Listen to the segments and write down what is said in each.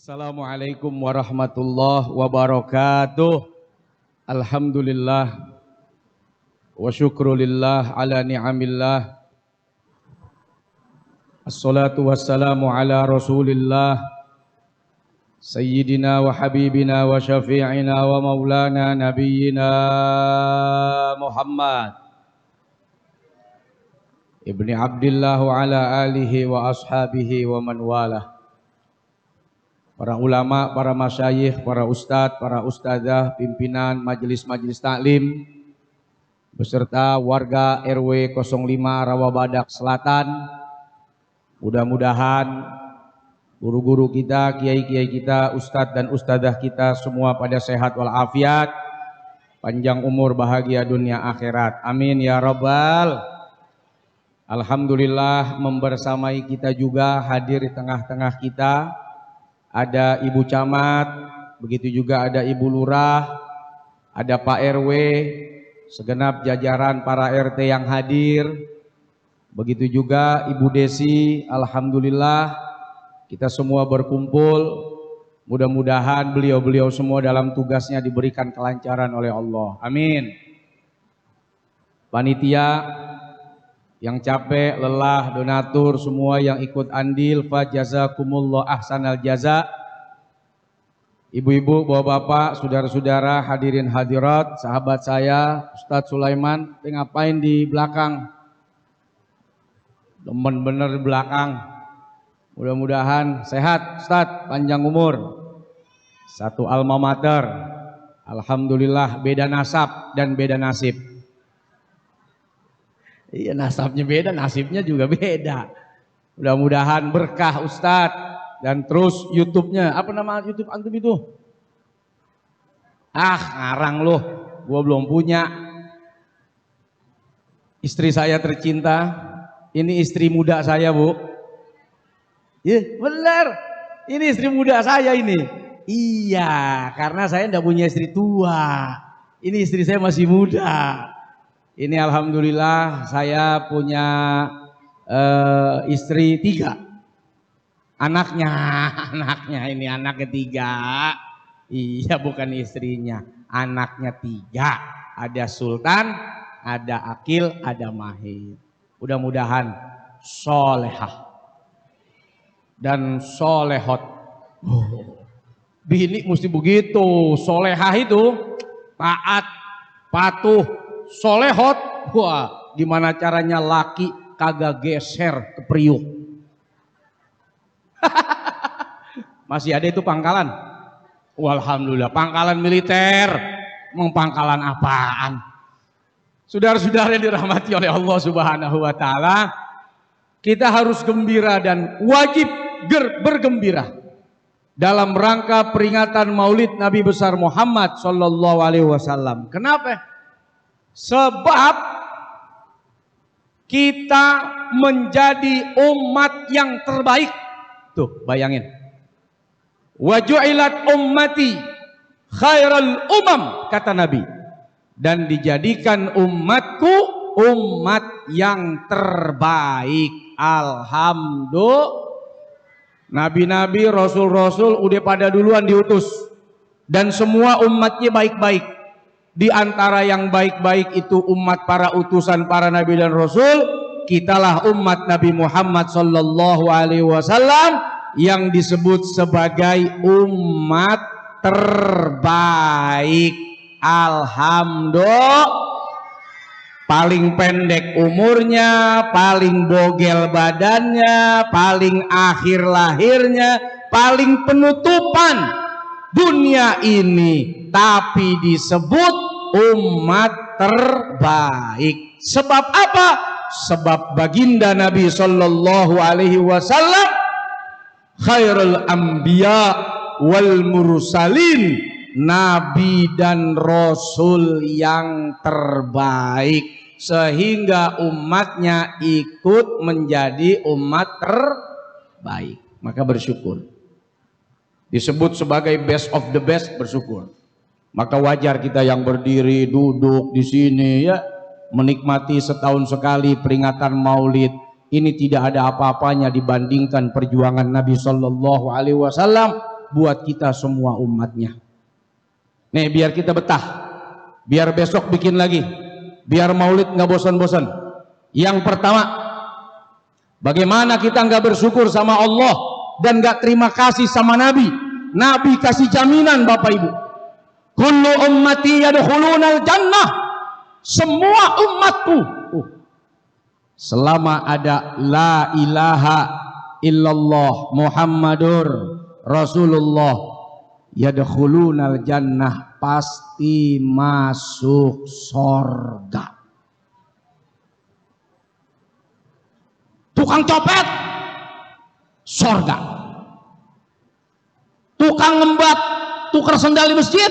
Assalamualaikum warahmatullahi wabarakatuh. Alhamdulillah wa syukrulillah ala ni'amillah. Assalatu wassalamu ala rasulillah Sayyidina wa habibina wa syafi'ina wa maulana nabiyyina Muhammad Ibni Abdillah wa ala alihi wa ashabihi wa man walah. Para ulama, para masyayikh, para ustadz, para ustadzah, pimpinan majelis-majelis taklim, beserta warga RW 05 Rawabadak Selatan. Mudah-mudahan guru-guru kita, kiai-kiai kita, ustadz dan ustadzah kita semua pada sehat walafiat, panjang umur, bahagia dunia akhirat. Amin ya rabbal. Alhamdulillah membersamai kita juga hadir di tengah-tengah kita. Ada Ibu Camat, begitu juga ada Ibu Lurah, ada Pak RW, segenap jajaran para RT yang hadir. Begitu juga Ibu Desi, alhamdulillah kita semua berkumpul. Mudah-mudahan beliau-beliau semua dalam tugasnya diberikan kelancaran oleh Allah. Amin. Panitia yang capek, lelah, donatur, semua yang ikut andil, fa jazakumullah ahsanal jaza. Ibu-ibu, bapak-bapak, saudara-saudara, hadirin hadirat, sahabat saya, Ustadz Sulaiman, ngapain di belakang? Demen bener di belakang. Mudah-mudahan sehat, Ustadz, panjang umur. Satu alma mater. Alhamdulillah, beda nasab dan beda nasib. Iya, nasabnya beda, nasibnya juga beda. Mudah-mudahan berkah Ustadz. Dan terus YouTube-nya, apa nama YouTube antum itu? Ngarang loh, gua belum punya. Istri saya tercinta, ini istri muda saya, Bu. Iya, benar. Ini istri muda saya ini. Iya, karena saya enggak punya istri tua. Ini istri saya masih muda. Ini alhamdulillah saya punya istri 3. Anaknya ini anak ketiga. Iya, bukan istrinya, anaknya 3. Ada Sultan, ada Akil, ada Mahir. Mudah-mudahan solehah dan solehot. Bini mesti begitu, solehah itu taat, patuh, solehot. Wah, gimana caranya laki kagak geser ke priuk? Masih ada itu pangkalan. Walhamdulillah, pangkalan militer. Mau pangkalan apaan? Saudara-saudara yang dirahmati oleh Allah Subhanahu wa taala, kita harus gembira dan wajib bergembira dalam rangka peringatan Maulid Nabi besar Muhammad sallallahu alaihi wasallam. Kenapa? Sebab kita menjadi umat yang terbaik. Tuh, bayangin. Wa ju'ilat ummati khairal umam, kata Nabi. Dan dijadikan umatku umat yang terbaik. Alhamdulillah. Nabi-nabi, rasul-rasul udah pada duluan diutus. Dan semua umatnya baik-baik. Di antara yang baik-baik itu umat para utusan para nabi dan rasul, kitalah umat Nabi Muhammad sallallahu alaihi wasallam yang disebut sebagai umat terbaik. Alhamdulillah. Paling pendek umurnya, paling bogel badannya, paling akhir lahirnya, paling penutupan dunia ini, tapi disebut umat terbaik. Sebab apa? Sebab baginda Nabi sallallahu alaihi wasallam khairul anbiya wal mursalin, nabi dan rasul yang terbaik, sehingga umatnya ikut menjadi umat terbaik. Maka bersyukur. Disebut sebagai best of the best, bersyukur. Maka wajar kita yang berdiri, duduk di sini ya, menikmati setahun sekali peringatan Maulid. Ini tidak ada apa-apanya dibandingkan perjuangan Nabi sallallahu alaihi wasallam buat kita semua umatnya. Nih biar kita betah, biar besok bikin lagi, biar maulid nggak bosan-bosan. Yang pertama, bagaimana kita nggak bersyukur sama Allah dan nggak terima kasih sama Nabi. Nabi kasih jaminan Bapak Ibu, kullu ummati yadkhulunal jannah, semua umatku selama ada la ilaha illallah Muhammadur Rasulullah yadkhulunal jannah, pasti masuk sorga. Tukang copet sorga, tukang ngembat tukar sendal di masjid,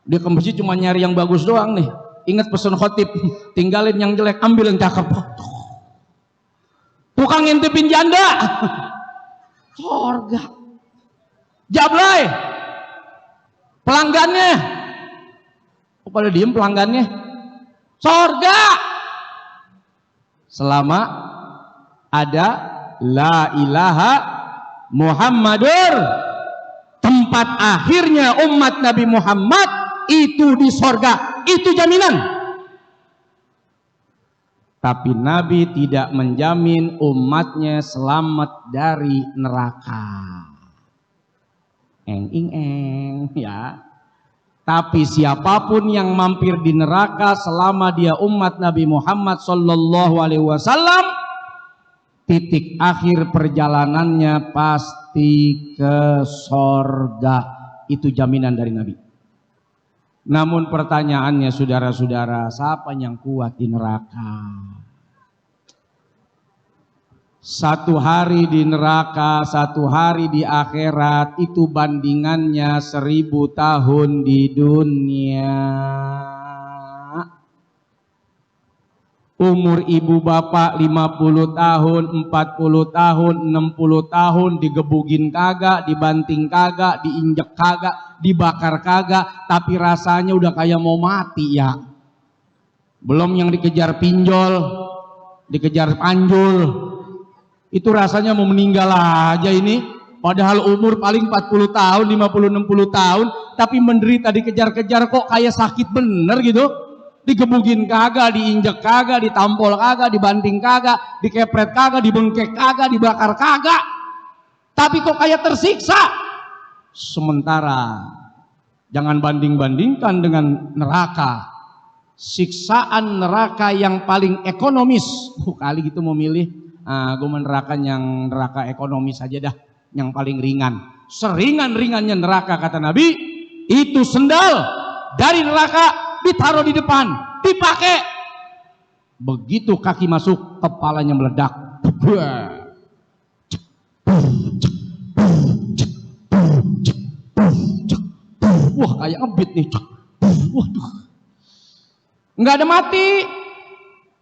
dia ke masjid cuma nyari yang bagus doang nih. Ingat pesan khotib, tinggalin yang jelek, ambil yang cakep. Tukang ngintipin janda sorga. Jablay pelanggannya, pada diem pelanggannya, sorga selama ada la ilaha Muhammadur, tempat akhirnya umat Nabi Muhammad itu di sorga, itu jaminan. Tapi Nabi tidak menjamin umatnya selamat dari neraka. Ya. Tapi siapapun yang mampir di neraka selama dia umat Nabi Muhammad sallallahu alaihi wasallam, titik akhir perjalanannya pasti ke sorga. Itu jaminan dari Nabi. Namun pertanyaannya saudara-saudara, siapa yang kuat di neraka? Satu hari di neraka, satu hari di akhirat, itu bandingannya 1000 tahun di dunia. Umur ibu bapak 50 tahun, 40 tahun, 60 tahun, digebugin kagak, dibanting kagak, diinjek kagak, dibakar kagak, tapi rasanya udah kayak mau mati ya. Belum yang dikejar pinjol, dikejar panjul, itu rasanya mau meninggal aja ini. Padahal umur paling 40 tahun, 50-60 tahun, tapi menderita dikejar-kejar kok kayak sakit bener gitu. Digebugin kagak, diinjek kagak, ditampol kagak, dibanting kagak, dikepret kagak, dibengkek kagak, dibakar kagak, tapi kok kayak tersiksa. Sementara jangan banding-bandingkan dengan neraka. Siksaan neraka yang paling ekonomis, kali gitu mau milih, gue neraka yang neraka ekonomis aja dah, yang paling ringan. Seringan-ringannya neraka kata Nabi, itu sendal dari neraka ditaruh di depan, dipakai. Begitu kaki masuk, kepalanya meledak. Wah, kayak ngebit nih. Waduh. Nggak ada mati.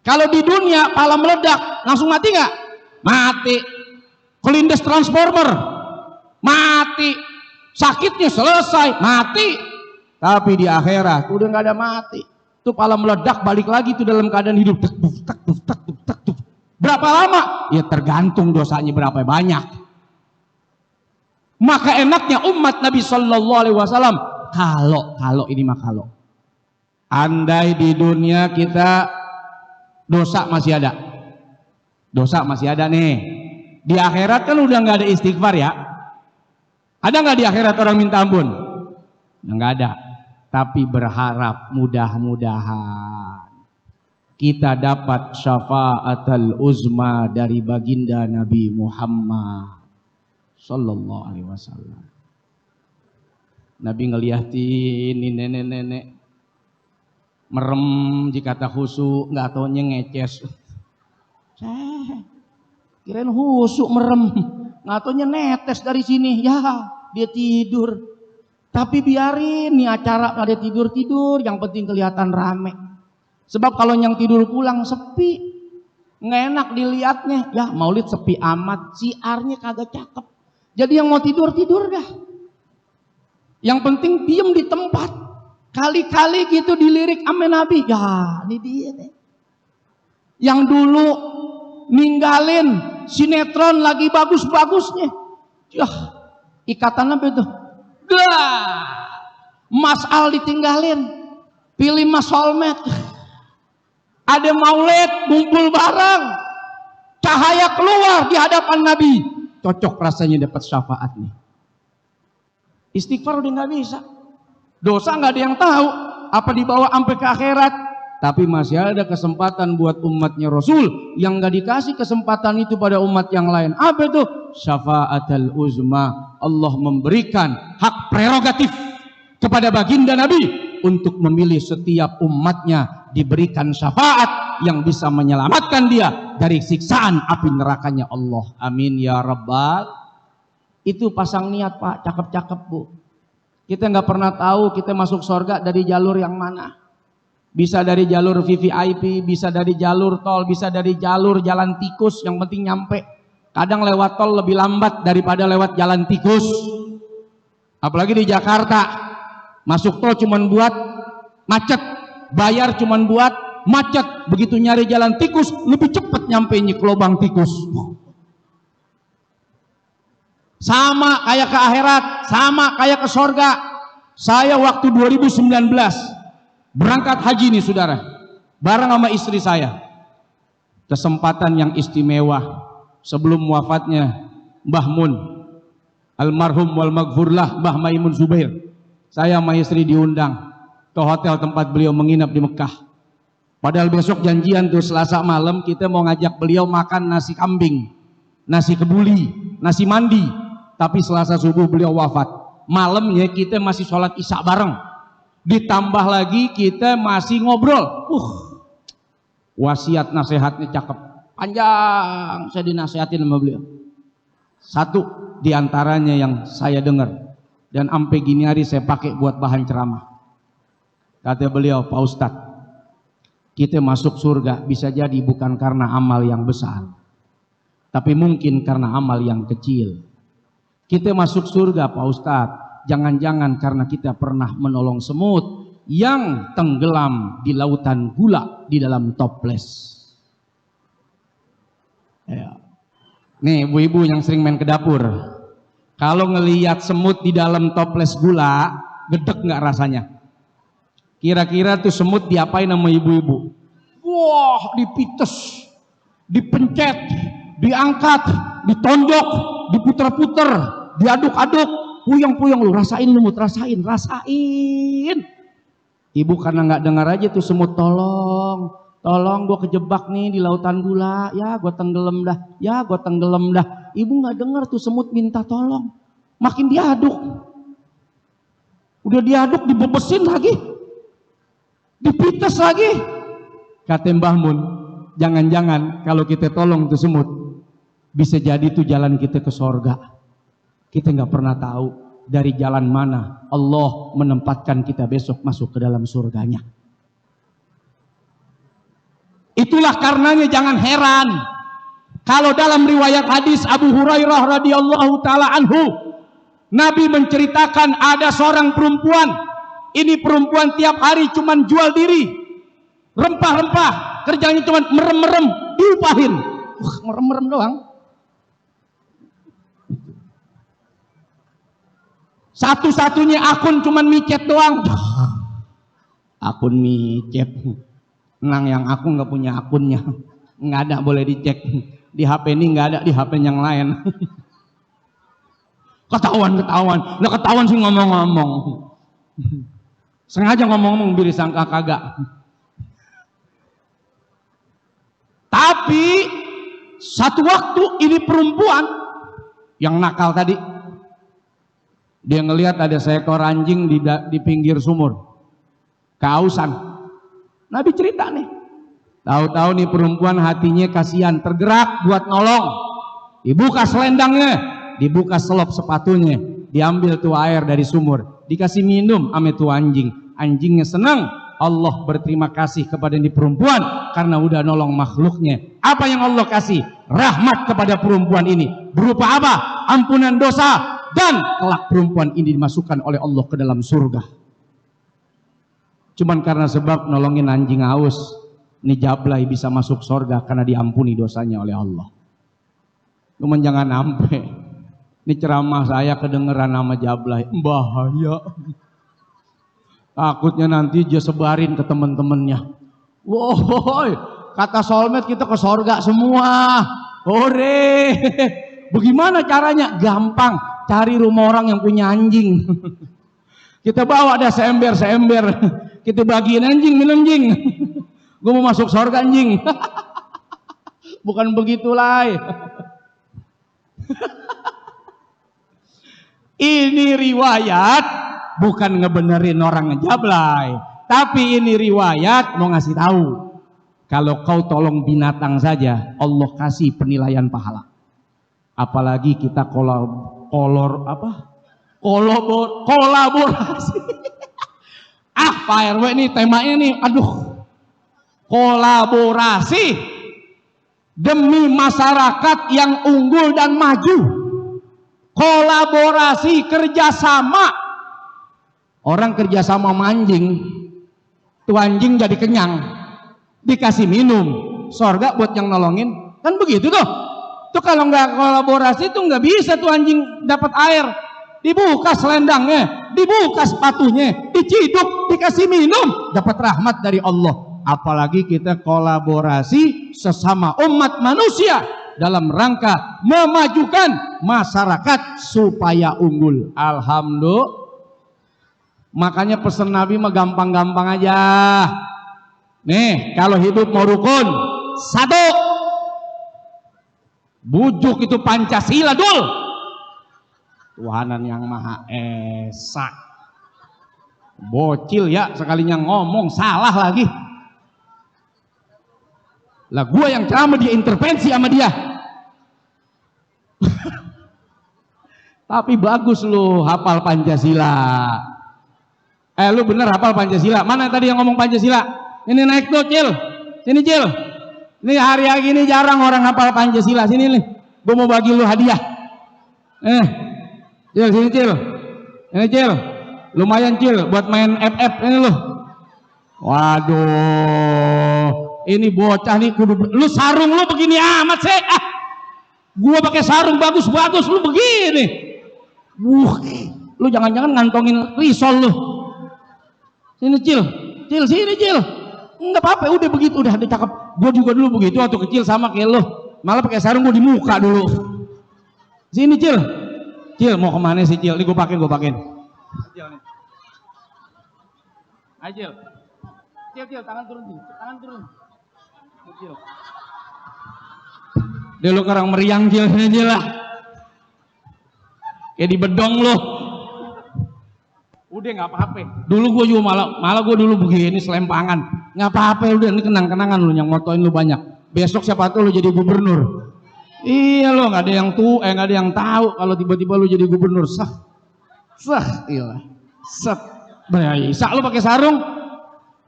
Kalau di dunia pala meledak, langsung mati nggak? Mati. Kelindes transformer, mati. Sakitnya selesai, mati. Tapi di akhirat udah nggak ada mati. Tuh pala meledak, balik lagi tuh dalam keadaan hidup. Berapa lama? Ya tergantung dosanya berapa banyak. Maka enaknya umat Nabi Shallallahu Alaihi Wasallam kalau ini mah kalau andai di dunia kita dosa masih ada nih, di akhirat kan udah nggak ada istighfar ya. Ada nggak di akhirat orang minta ampun? Nggak ada. Tapi berharap mudah-mudahan kita dapat syafaatul uzma dari baginda Nabi Muhammad sallallahu alaihi wasallam. Nabi ngeliatin ini nenek-nenek merem jika tak khusyuk, nggak taunya ngeces. Kirain khusyuk merem, nggak taunya netes dari sini. Ya, dia tidur. Tapi biarin nih acara ada tidur-tidur, yang penting kelihatan rame. Sebab kalau yang tidur pulang sepi, nggak enak dilihatnya. Ya maulid sepi amat, siarnya kagak cakep. Jadi yang mau tidur-tidur dah. Yang penting diem di tempat. Kali-kali gitu dilirik sama Nabi. Ya ini dia nih. Yang dulu ninggalin sinetron lagi bagus-bagusnya. Ya Ikatan apa itu? Dah, Mas Al ditinggalin, pilih Mas Solmed. Ada maulid, ngumpul bareng, cahaya keluar di hadapan Nabi. Cocok rasanya dapat syafaat nih. Istighfar udah nggak bisa, dosa nggak ada yang tahu, apa dibawa sampai ke akhirat. Tapi masih ada kesempatan buat umatnya Rasul yang nggak dikasih kesempatan itu pada umat yang lain. Apa itu? Syafaatul uzma. Allah memberikan hak prerogatif kepada baginda Nabi untuk memilih setiap umatnya diberikan syafaat yang bisa menyelamatkan dia dari siksaan api nerakanya Allah. Amin ya rabbal. Itu pasang niat Pak, cakep-cakep Bu. Kita nggak pernah tahu kita masuk surga dari jalur yang mana. Bisa dari jalur VVIP, bisa dari jalur tol, bisa dari jalur jalan tikus, yang penting nyampe. Kadang lewat tol lebih lambat daripada lewat jalan tikus. Apalagi di Jakarta, masuk tol cuman buat macet, bayar cuman buat macet. Begitu nyari jalan tikus, lebih cepat nyampe ke lubang tikus. Sama kayak ke akhirat, sama kayak ke sorga. Saya waktu 2019 berangkat haji nih saudara, bareng sama istri saya. Kesempatan yang istimewa sebelum wafatnya Mbah Mun, almarhum wal maghfurlah Mbah Maimun Zubair. Saya sama istri diundang ke hotel tempat beliau menginap di Mekah. Padahal besok janjian tuh Selasa malam kita mau ngajak beliau makan nasi kambing, nasi kebuli, nasi mandi. Tapi Selasa subuh beliau wafat. Malamnya kita masih sholat isya bareng. Ditambah lagi kita masih ngobrol. Wasiat nasihatnya cakep, panjang. Saya dinasihatin sama beliau. Satu diantaranya yang saya dengar dan sampai gini hari saya pakai buat bahan ceramah. Kata beliau, Pak Ustadz, kita masuk surga bisa jadi bukan karena amal yang besar, tapi mungkin karena amal yang kecil. Kita masuk surga Pak Ustadz, jangan-jangan karena kita pernah menolong semut yang tenggelam di lautan gula di dalam toples. Ya. Nih ibu-ibu yang sering main ke dapur, kalau ngelihat semut di dalam toples gula, gedek nggak rasanya? Kira-kira tuh semut diapain sama ibu-ibu? Wah, dipites, dipencet, diangkat, ditonjok, diputer-puter, diaduk-aduk, puyeng-puyeng. Lu rasain, lu mut, rasain. Ibu karena nggak dengar aja tuh semut, tolong gue kejebak nih di lautan gula, ya gue tenggelam dah. Ibu nggak dengar tuh semut minta tolong, makin diaduk, udah diaduk dibebesin lagi, dipites lagi. Kata Mbah Mun, jangan-jangan kalau kita tolong tuh semut, bisa jadi tuh jalan kita ke sorga. Kita nggak pernah tahu dari jalan mana Allah menempatkan kita besok masuk ke dalam surganya. Itulah karenanya jangan heran kalau dalam riwayat hadis Abu Hurairah radhiyallahu taala anhu, Nabi menceritakan ada seorang perempuan. Ini perempuan tiap hari cuman jual diri, rempah-rempah, kerjanya cuman merem-merem, diupahin. Merem-merem doang. Satu-satunya akun cuman micet doang. Akun micet. Nang yang aku nggak punya akunnya, nggak ada, boleh dicek. Di HP ini nggak ada, di HP yang lain. Ketahuan. Nggak ketahuan sih ngomong-ngomong. Sengaja ngomong-ngomong biar disangka kagak. Tapi satu waktu ini perempuan yang nakal tadi, dia ngelihat ada seekor anjing di pinggir sumur, kehausan. Nabi cerita nih, tahu-tahu nih perempuan hatinya kasihan, tergerak buat nolong. Dibuka selendangnya, dibuka selop sepatunya, diambil tuh air dari sumur, dikasih minum ame tuh anjing. Anjingnya senang. Allah berterima kasih kepada ini perempuan karena udah nolong makhluknya. Apa yang Allah kasih? Rahmat kepada perempuan ini. Berupa apa? Ampunan dosa. Dan kelak perempuan ini dimasukkan oleh Allah ke dalam surga. Cuman karena sebab nolongin anjing haus, ini Jablay bisa masuk surga karena diampuni dosanya oleh Allah. Cuman jangan sampai Ini ceramah saya kedengeran nama Jablay, bahaya. Takutnya nanti dia sebarin ke temen-temennya. Woi, kata soulmate kita ke sorga semua. Hore. Bagaimana caranya? Gampang, cari rumah orang yang punya anjing. Kita bawa ada seember-seember. Kita bagiin anjing, minum anjing. Gue mau masuk sorga anjing. Bukan begitulah. Ini riwayat, bukan ngebenerin orang ngejablay, tapi ini riwayat mau ngasih tahu kalau kau tolong binatang saja Allah kasih penilaian pahala, apalagi kita kolaborasi. Pak RW ini temanya nih, aduh, kolaborasi demi masyarakat yang unggul dan maju. Kolaborasi, kerjasama. Orang kerjasama manjing, tuh anjing jadi kenyang, dikasih minum, sorga buat yang nolongin, kan begitu tuh. Tuh kalau nggak kolaborasi tuh nggak bisa tuh anjing dapat air, dibuka selendangnya, dibuka sepatunya, diciduk, dikasih minum, dapat rahmat dari Allah. Apalagi kita kolaborasi sesama umat manusia dalam rangka memajukan masyarakat supaya unggul. Alhamdulillah. Makanya pesan Nabi mah gampang-gampang aja. Nih, kalau hidup mau rukun, satu, bujuk itu Pancasila dul. Tuhanan yang Maha Esa. Bocil ya, sekalinya ngomong salah lagi. Lah gua yang ceramah dia intervensi sama dia. Tapi bagus lu hafal Pancasila. Lu bener hafal Pancasila. Mana tadi yang ngomong Pancasila? Ini naik tuh Cil. Sini Cil. Ini hari ini jarang orang hafal Pancasila. Sini nih. Gua mau bagi lu hadiah. Cil, sini Cil. Ini Cil. Lumayan Cil buat main FF ini lu. Waduh. Ini bocah nih kudu, lu sarung lu begini amat sih. Gua pakai sarung bagus-bagus lu begini. Lu jangan-jangan ngantongin risol lu. Sini Cil. Cil sini Cil. Enggak apa-apa, udah begitu, udah cakep. Gua juga dulu begitu waktu kecil sama kayak lu. Malah pakai sarung gua di muka dulu. Sini Cil. Cil mau kemana sih Cil? Ini gua pakein. Cil nih. Ayo Cil. Cil, tangan turun Cil. Tangan turun. Cil. Dia lu karang meriang Cil, sini lah. Kayak di bedong lu. Udah nggak apa-apa. Dulu gua juga malah gua dulu begini selempangan. Nggak apa-apa, udah ini kenang-kenangan lu yang motoin lu banyak. Besok siapa tahu lu jadi gubernur. Iya lo, nggak ada yang nggak ada yang tahu kalau tiba-tiba lu jadi gubernur. Iya. Bisa lu pakai sarung?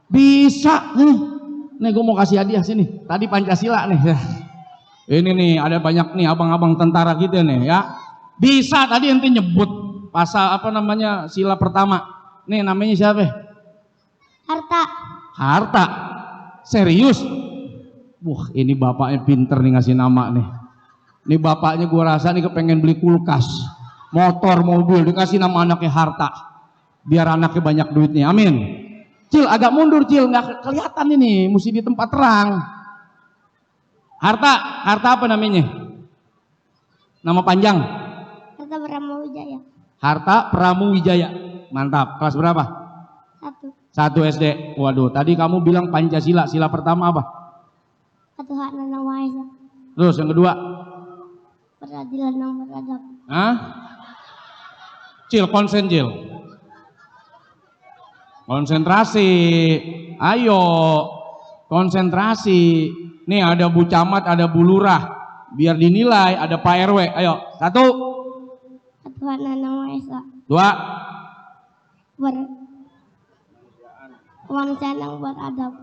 Bisa nih. Nih gue mau kasih hadiah sini. Tadi Pancasila nih. Ini nih ada banyak nih abang-abang tentara kita nih ya. Bisa tadi ente nyebut pasal apa namanya sila pertama. Nih namanya siapa? Harta. Serius? Wah ini bapaknya pinter nih ngasih nama nih. Ini bapaknya gue rasa nih kepengen beli kulkas, motor, mobil, dikasih nama anaknya Harta. Biar anaknya banyak duitnya. Amin. Cil agak mundur Cil, nggak kelihatan ini, mesti di tempat terang. Harta apa namanya? Nama panjang? Harta Pramuwijaya. Mantap. Kelas berapa? 1 SD. Waduh, tadi kamu bilang Pancasila, sila pertama apa? Ketuhanan yang Maha Esa. Terus yang kedua? Peradilan yang beradab. Cil, konsen Cil. Konsentrasi, ayo konsentrasi. Nih ada Bu Camat, ada Bu Lurah, biar dinilai. Ada Pak RW, ayo 1. Ketuhanan yang Maha Esa. 2. Kemanusiaan yang beradab.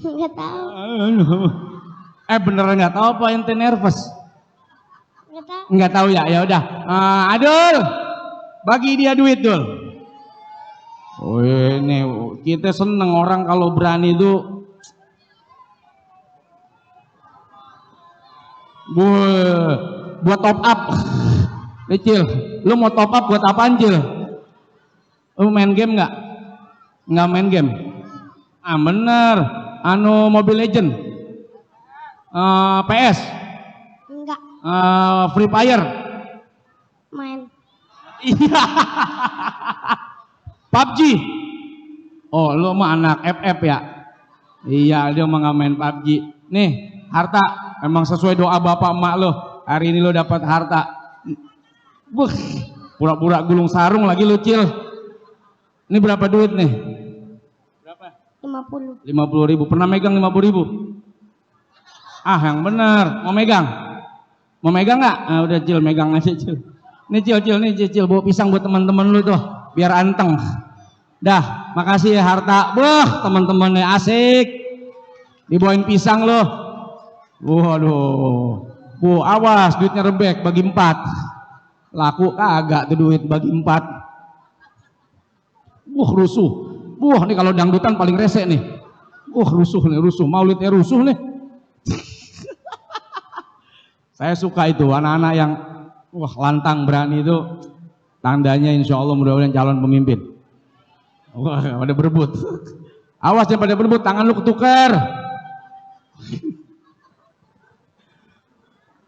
Nggak tahu. Beneran nggak tahu apa ente nervous? Nggak tahu. Nggak tahu ya, ya udah. Adul, bagi dia duit Dul. Oh ini kita seneng orang kalau berani itu. buat top up. Cil, lu mau top up buat apaan, Cil? Lu main game nggak? Nggak main game? Ah bener, Mobile Legend, PS, Enggak. Free Fire, Main. iya, PUBG. Oh lu mah anak FF ya? Iya dia mah nggak main PUBG. Nih harta, emang sesuai doa bapak emak lo. Hari ini lo dapat harta. Pura-pura gulung sarung lagi lu, Cil. Ini berapa duit nih? 50. 50.000. Pernah megang 50.000? Ah yang bener. Mau megang? Mau megang nggak? Ah udah Cil, megang aja Cil. Nih Cil, bawa pisang buat teman-teman lu tuh, biar anteng. Dah, makasih ya harta. Teman-temannya asik. Dibawain pisang lo. Waduh. Awas duitnya rebek bagi 4. Laku kagak tuh duit bagi 4. Rusuh. Nih kalau dangdutan paling rese nih. Rusuh. Maulidnya rusuh nih. Saya suka itu anak-anak yang lantang berani itu. Tandanya insya Allah mudah-mudahan calon pemimpin. Pada berebut. Awas jangan pada berebut, tangan lu ketukar.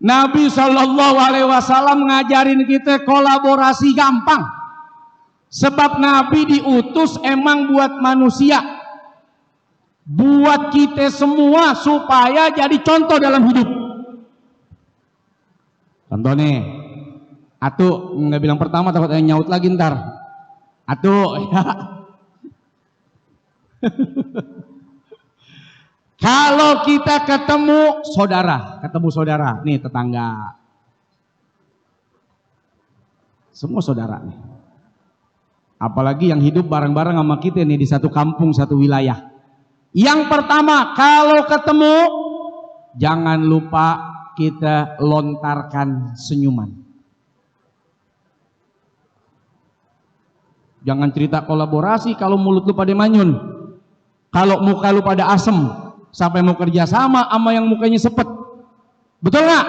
Nabi Shallallahu Alaihi Wasallam ngajarin kita kolaborasi gampang. Sebab Nabi diutus emang buat manusia, buat kita semua supaya jadi contoh dalam hidup. Contoh nih, atuh nggak bilang pertama takut nyaut lagi ntar. Atuh ya. Kalau kita ketemu saudara, nih tetangga, semua saudara nih. Apalagi yang hidup bareng-bareng sama kita nih di satu kampung, satu wilayah. Yang pertama, kalau ketemu, jangan lupa kita lontarkan senyuman. Jangan cerita kolaborasi kalau mulut lu pada manyun, kalau muka lu pada asem, sampai mau kerja sama yang mukanya sepet. Betul nggak?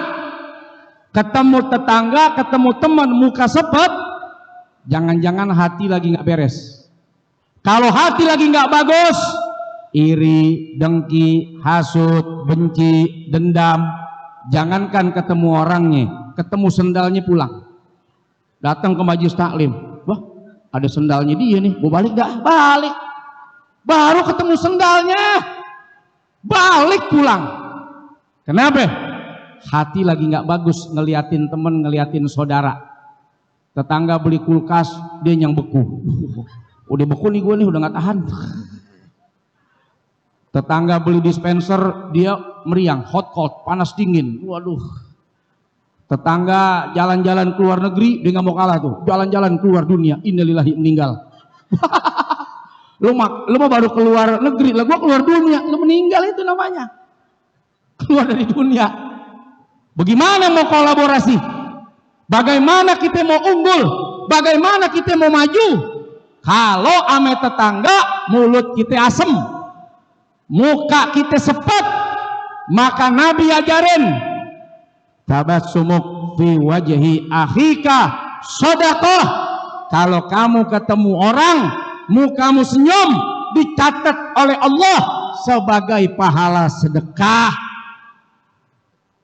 Ketemu tetangga, ketemu teman muka sepet, jangan-jangan hati lagi nggak beres. Kalau hati lagi nggak bagus, iri, dengki, hasut, benci, dendam, jangankan ketemu orangnya, ketemu sendalnya pulang. Datang ke majelis taklim, wah ada sendalnya dia nih, mau balik nggak? Balik. Baru ketemu sendalnya, balik pulang. Kenapa? Hati lagi nggak bagus, ngeliatin temen, ngeliatin saudara. Tetangga beli kulkas, dia yang beku. Udah beku nih gue nih, udah nggak tahan. Tetangga beli dispenser, dia meriang, hot cold, panas dingin. Waduh. Tetangga jalan-jalan keluar negeri, dia nggak mau kalah tuh. Jalan-jalan keluar dunia, innalillahi meninggal. Lu mah baru keluar negeri, lah gua keluar dunia, lu meninggal itu namanya. Keluar dari dunia. Bagaimana mau kolaborasi? Bagaimana kita mau unggul? Bagaimana kita mau maju? Kalau ame tetangga mulut kita asem, muka kita sepet, maka Nabi ajarin tabassumuk fi wajhi akhika shadaqah. Kalau kamu ketemu orang, mukamu senyum, dicatat oleh Allah sebagai pahala sedekah.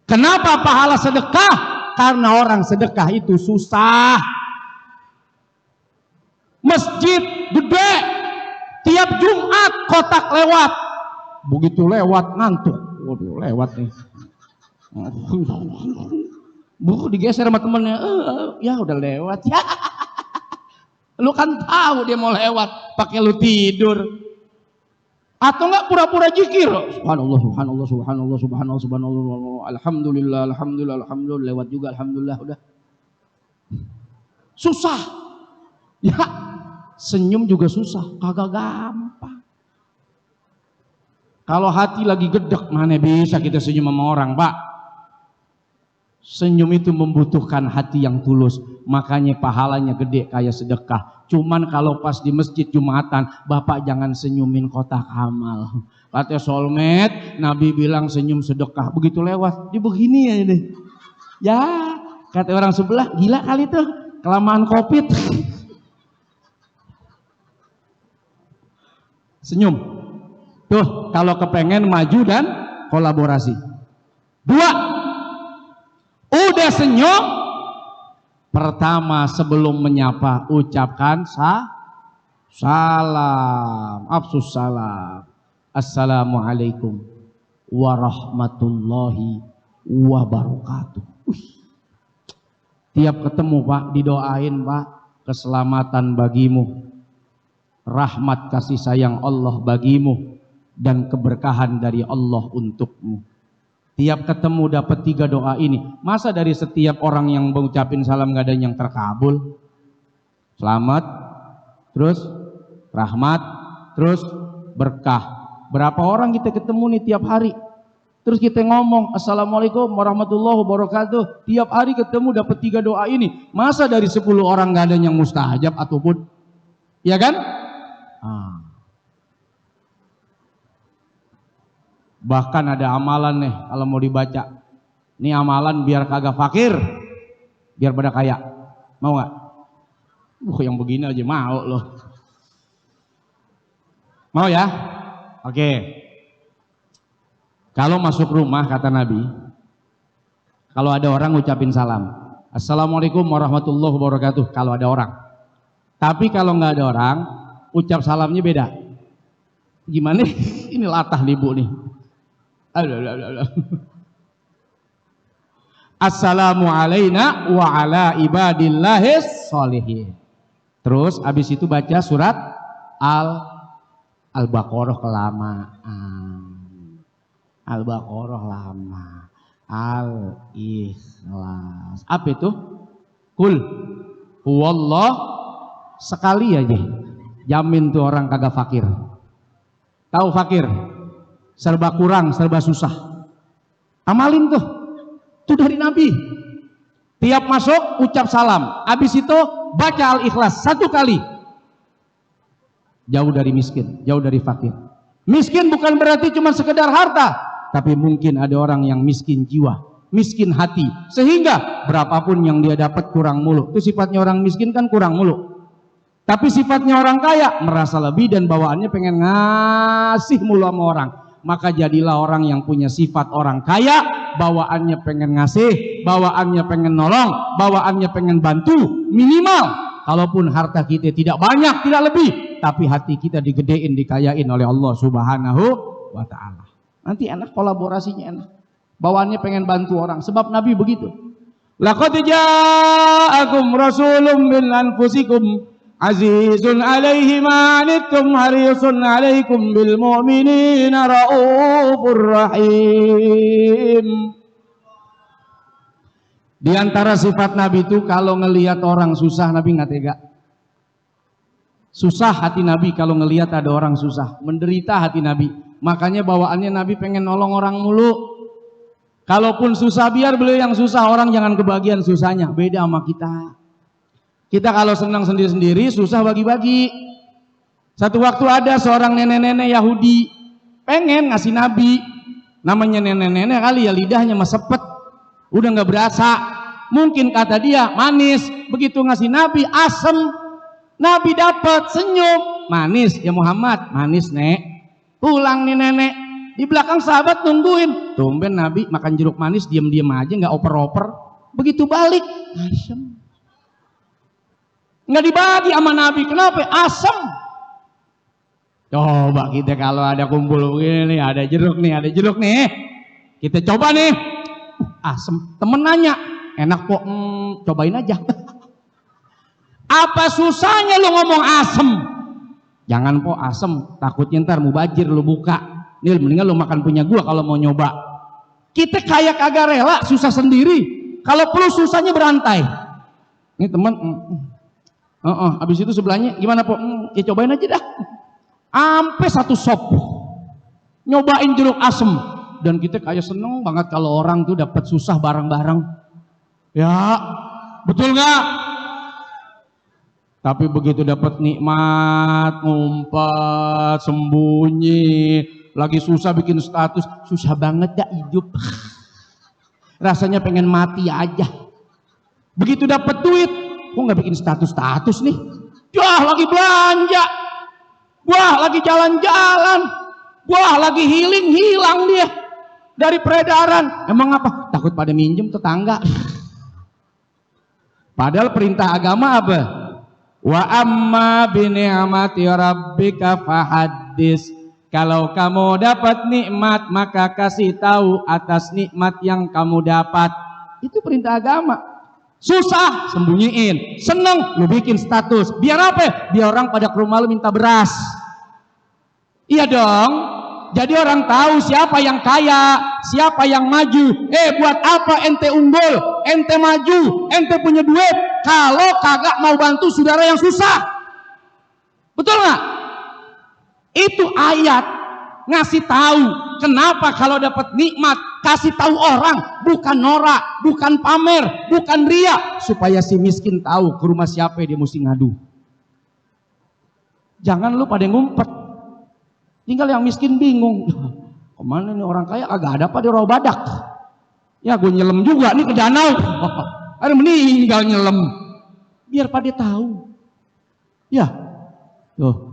Kenapa pahala sedekah? Karena orang sedekah itu susah. Masjid gede, tiap Jumat kotak lewat. Begitu lewat ngantuk. Waduh, lewat nih. Digeser sama temennya. Ya udah lewat ya. Lu kan tahu dia mau lewat, pakai lu tidur. Atau enggak pura-pura zikir. Subhanallah. Alhamdulillah, lewat juga alhamdulillah udah. Susah. Ya, senyum juga susah, kagak gampang. Kalau hati lagi gedek, mana bisa kita senyum sama orang, Pak? Senyum itu membutuhkan hati yang tulus, makanya pahalanya gede kayak sedekah. Cuman kalau pas di masjid Jumatan, Bapak jangan senyumin kotak amal. Kata soulmate, Nabi bilang senyum sedekah. Begitu lewat, dia begini ya ini. Ya, Kata orang sebelah, gila kali tuh, kelamaan covid. Senyum. Tuh, kalau kepengen maju dan kolaborasi. 2, udah senyum, pertama sebelum menyapa ucapkan salam, afsus salam. Assalamualaikum warahmatullahi wabarakatuh. Tiap ketemu Pak, didoain Pak, keselamatan bagimu, rahmat kasih sayang Allah bagimu, dan keberkahan dari Allah untukmu. Tiap ketemu dapat 3 doa ini. Masa dari setiap orang yang mengucapin salam gak ada yang terkabul? Selamat, terus rahmat, terus berkah. Berapa orang kita ketemu nih tiap hari? Terus kita ngomong Assalamualaikum warahmatullahi wabarakatuh. Tiap hari ketemu dapat 3 doa ini. Masa dari 10 orang gak ada yang mustajab ataupun? Ya kan? Bahkan ada amalan nih kalau mau dibaca. Ini amalan biar kagak fakir, biar pada kaya. Mau gak? Yang begini aja mau loh. Mau ya? Oke. Kalau masuk rumah kata Nabi, kalau ada orang ngucapin salam, Assalamualaikum warahmatullahi wabarakatuh, kalau ada orang. Tapi kalau nggak ada orang, ucap salamnya beda. Gimana? Ini latah nih Bu nih. Assalamu alayna wa ala ibadillahis sholihin. Terus abis itu baca surat Al-Baqarah kelamaan. Al-Baqarah lama. Al-Ikhlas. Apa itu? Kul huwallah sekali aja. Jamin tuh orang kagak fakir. Tahu fakir? Serba kurang, serba susah. Amalin tuh. Itu dari Nabi. Tiap masuk ucap salam. Habis itu baca Al-Ikhlas 1 kali. Jauh dari miskin, jauh dari fakir. Miskin bukan berarti cuma sekedar harta, tapi mungkin ada orang yang miskin jiwa, miskin hati, sehingga berapapun yang dia dapat kurang mulu. Itu sifatnya orang miskin kan kurang mulu. Tapi sifatnya orang kaya merasa lebih dan bawaannya pengen ngasih mulu sama orang. Maka jadilah orang yang punya sifat orang kaya, bawaannya pengen ngasih, bawaannya pengen nolong, bawaannya pengen bantu. Minimal kalaupun harta kita tidak banyak, tidak lebih, tapi hati kita digedein, dikayain oleh Allah Subhanahu wa ta'ala. Nanti enak, kolaborasinya enak. Bawaannya pengen bantu orang. Sebab Nabi begitu. Laqad ja'akum rasulun min anfusikum azizun alaihi ma anittum harisun alaikum bil mu'minina raufur rahim. Di antara sifat Nabi itu kalau ngelihat orang susah Nabi nggak tega. Susah hati Nabi kalau ngelihat ada orang susah, menderita hati Nabi. Makanya bawaannya Nabi pengen nolong orang mulu. Kalaupun susah biar beliau yang susah, orang jangan kebagian susahnya. Beda sama kita. Kita kalau senang sendiri-sendiri, susah bagi-bagi. Satu waktu ada seorang nenek-nenek Yahudi pengen ngasih Nabi. Namanya nenek-nenek kali ya, lidahnya mesepet, udah nggak berasa. Mungkin kata dia manis, begitu ngasih Nabi asem. Nabi dapat senyum, manis ya Muhammad, manis nek. Pulang nih nenek, di belakang sahabat nungguin. Tumben Nabi makan jeruk manis diam-diam aja, nggak oper-oper. Begitu balik, asem. Nggak dibagi sama Nabi, kenapa? Asem. Coba kita kalau ada kumpul begini, ada jeruk nih, kita coba nih. Asem. Temen nanya, enak kok, cobain aja. Apa susahnya lu ngomong asem? Jangan po asem, takutnya ntar mubazir lu buka. Nih mendingan lu makan punya gua kalau mau nyoba. Kita kayak kagak rela, susah sendiri. Kalau perlu susahnya berantai. Ini teman, habis itu sebelahnya gimana po? Ya cobain aja dah. Ampe 1 sop nyobain jeruk asem. Dan kita kayak seneng banget kalau orang tuh dapat susah bareng-bareng. Ya, betul nggak? Tapi begitu dapat nikmat, ngumpet, sembunyi, lagi susah bikin status, susah banget dah hidup. Rasanya pengen mati aja. Begitu dapat duit, kok nggak bikin status nih? Wah, lagi belanja, wah lagi jalan-jalan, wah lagi healing, hilang dia dari peredaran. Emang apa? Takut pada minjem tetangga. Padahal perintah agama apa? Wa amma bi ni'mati rabbika fahaddis. Kalau kamu dapat nikmat, maka kasih tahu atas nikmat yang kamu dapat. Itu perintah agama. Susah, sembunyiin. Seneng, lu bikin status. Biar apa? Biar orang pada ke rumah lu minta beras. Iya dong. Jadi orang tahu siapa yang kaya, siapa yang maju. Buat apa ente unggul, ente maju, ente punya duit, kalau kagak mau bantu saudara yang susah? Betul nggak? Itu ayat ngasih tahu kenapa kalau dapat nikmat kasih tahu orang, bukan norak, bukan pamer, bukan ria, supaya si miskin tahu ke rumah siapa dia mesti ngadu. Jangan lu pada ngumpet, tinggal yang miskin bingung, kemana nih orang kaya agak ada apa di rawa badak. Ya gue nyelam juga nih ke danau, ada meninggal nyelam, biar pada tahu. Ya, tuh.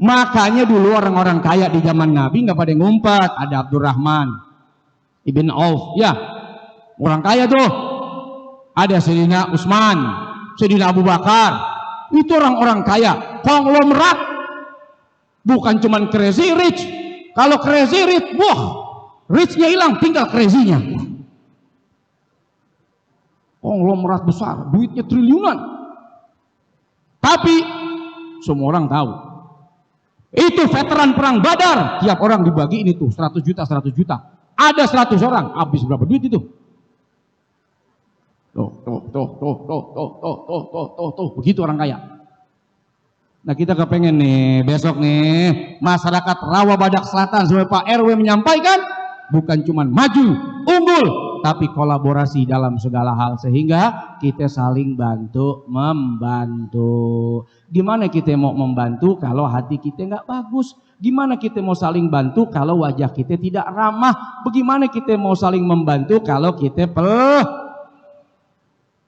Makanya dulu orang-orang kaya di zaman Nabi nggak pada ngumpet. Ada Abdurrahman ibn Auf, ya orang kaya tuh. Ada Sayyidina Utsman, Sayyidina Abu Bakar, itu orang-orang kaya, konglomerat, bukan cuman crazy rich. Kalau crazy rich, wah, richnya hilang, tinggal crazy-nya. Konglomerat besar, duitnya triliunan. Tapi semua orang tahu. Itu veteran perang Badar, tiap orang dibagi ini tuh 100 juta. Ada 100 orang, habis berapa duit itu? Tuh, begitu orang kaya. Nah kita kepengen nih besok nih masyarakat Rawa Badak Selatan sampai Pak RW menyampaikan bukan cuman maju, unggul, tapi kolaborasi dalam segala hal sehingga kita saling bantu membantu. Gimana kita mau membantu kalau hati kita nggak bagus? Gimana kita mau saling bantu kalau wajah kita tidak ramah? Bagaimana kita mau saling membantu kalau kita